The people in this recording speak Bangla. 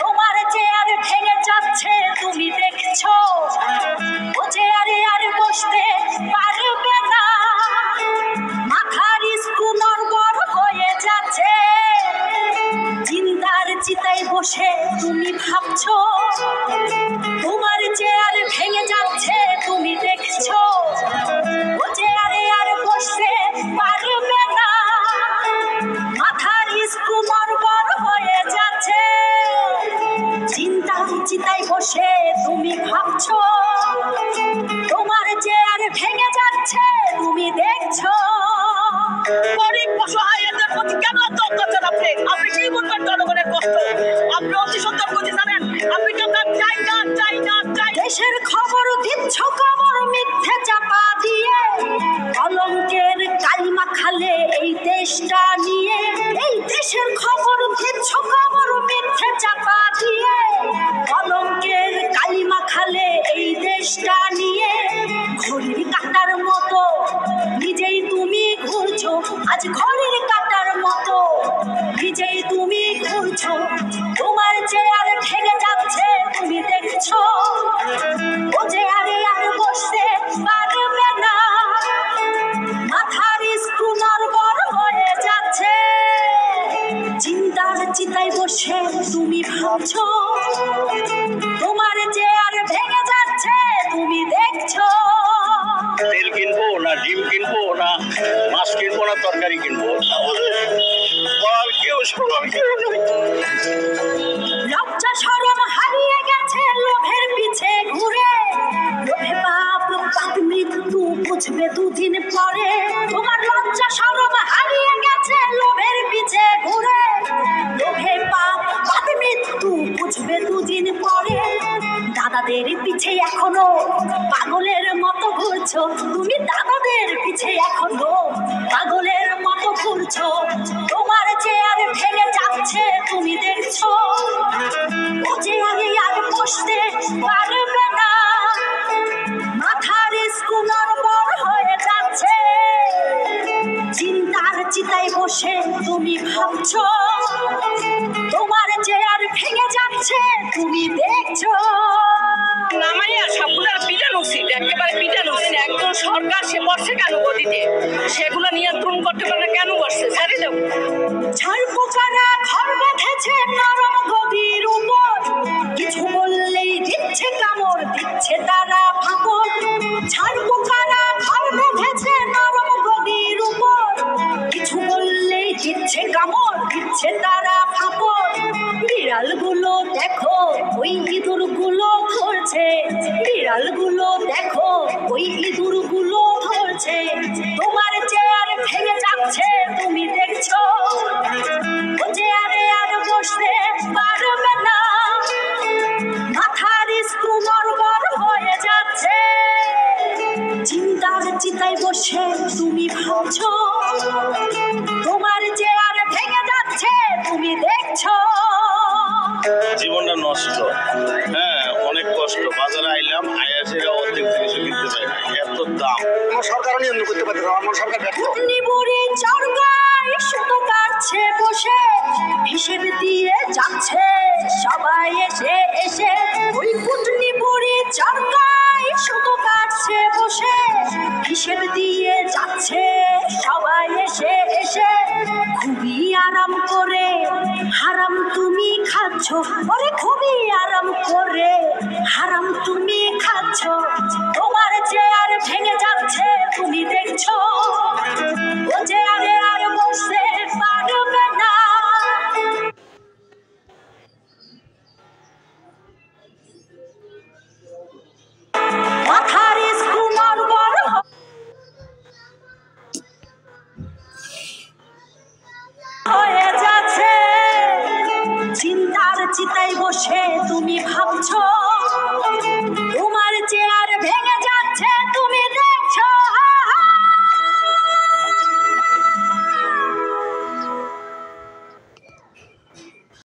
তোমার চেয়ার ভেঙে যাচ্ছে তুমি দেখছো, ও চেয়ারে আর বসতে পারবে না, মাথার স্ক্রু নড়বড় হয়ে যাচ্ছে, চিন্তার চিতায় বসে তুমি ভাবছো, তোমার চেয়ার ভেঙে যাচ্ছে তুমি দেখছো, ও চেয়ারে আর বসতে পারবে না, মাথার স্ক্রু নড়বড় হয়ে যাচ্ছে, চিন্তার চিতায় বসে তুমি ভাবছো, তোমার চেয়ার ভেঙে যাচ্ছে তুমি দেখছো। গরিব অসহায়দের প্রতি কেন এত অত্যাচার? আপনি কি বলবেন জনগণের কষ্ট? আপনি অতি সুন্দর করে জানেন আপনি চাই না চাই না চাই। দেশের খবর দিচ্ছ খবর মিথ্যে চাপা দিয়ে, কলঙ্কের কালিমা খালে এই দেশটা নিয়ে, এই দেশের খবর দিচ্ছ খবর মিথ্যে চাপা দিয়ে, কলঙ্কের কালিমা খালে এই দেশটা নিয়ে, ঘড়ির কাঁটার মতো নিজেই তুমি ঘুরছো, আজ ঘড়ির কাঁটার মতো নিজেই তুমি ঘুরছো, তোমার চেয়ার ভেঙে যাচ্ছে তুমি দেখছো, ও চেয়ারে আর বসতে পারবে না, মাথার স্ক্রু নড়বড় হয়ে যাচ্ছে, চিন্তার চিতায় বসে তুমি ভাবছো, তোমার চেয়ার ভেঙে যাচ্ছে তুমি দেখছো। তেল কিনবো না ডিম কিনবো না মাছ কিনবো না তরকারি কিনবো, কেউ লজ্জা শরম হারিয়ে গেছে লোভের পিছে ঘুরে, লোভে পাপ পাপ মৃত্যু বুঝবে দুদিন পরে, তোমার লজ্জা শরম হারিয়ে গেছে লোভের পিছে ঘুরে, লোভে পাপ পাপ মৃত্যু বুঝবে দুদিন পরে, দাদাদের পিছে এখনো পাগলের মতো ঘুরছো, তুমি দাদাদের পিছে এখনো পাগলের মতো ঘুরছো, তোমার চেয়ার ভেঙে যাচ্ছে তুমি দেখছো, ও চেয়ারে আর বসতে পারবে না, মাথার স্ক্রু নড়বড় হয়ে যাচ্ছে, চিন্তার চিতায় বসে তুমি ভাবছো, তোমার চেয়ার ভেঙে যাচ্ছে তুমি দেখছো। নামাইয়া সবগুলোর পিটানো উচিত, একেবারে পিটানো উচিত। একজন সরকার সে বসে কেন গদিতে, সেগুলো নিয়ন্ত্রণ করতে পারলে কেন বসছে? ছেড়ে দেব। ঝাড় পোকারা ঘর বেঁধেছে নরম গদির উপর, কিছু বললেই দিচ্ছে কামড় দিচ্ছে তারা ফাঁকর, ঝাড় পোকারা ঘর বেঁধেছে নরম গদির উপর, কিছু বললেই দিচ্ছে কামড় দিচ্ছে তারা ফাঁকর, বিড়ালগুলো দেখো ওই ইঁদুরগুলো ধরছে, বিড়ালগুলো দেখো ওই ইঁদুরগুলো ধরছে, তোমার চেয়ার ভেঙে যাচ্ছে তুমি দেখছো, ও চেয়ারে আর বসতে পারবে না, মাথার স্ক্রু নড়বড় হয়ে যাচ্ছে, চিন্তার চিতায় বসে তুমি ভাবছো, তোমার চেয়ার ভেঙে যাচ্ছে তুমি দেখছো। জীবনটা নষ্ট, হ্যাঁ অনেক কষ্ট, বাজারে আইলাম আয়া সেটা অর্ধেক জিনিসও কিনতে পারি না, এত দাম। আমার সরকার নিয়ন্ত্রণ করতে পারে না, আমার সরকার ব্যর্থ। নিবুড়ি চরকায় সুতো কাটছে বসে, হিসেব দিয়ে যাচ্ছে সবাই এসে এসে, ওই কুটনি বুড়ি চরকায় সুতো কাটছে বসে, হিসেব দিয়ে যাচ্ছে সবাই এসে এসে, খুবই আরাম করে হারাম তুমি খাচ্ছ, ওরে খুবই আরাম করে হারাম তুমি খাচ্ছ, তোমার চেয়ার ভেঙে যাচ্ছে তুমি দেখছো, ও চেয়ারে আর বসতে পারবে না। মাথার স্ক্রু নড়বড় হয়ে যাচ্ছে, চিন্তার চিতায় বসে তুমি ভাবছো,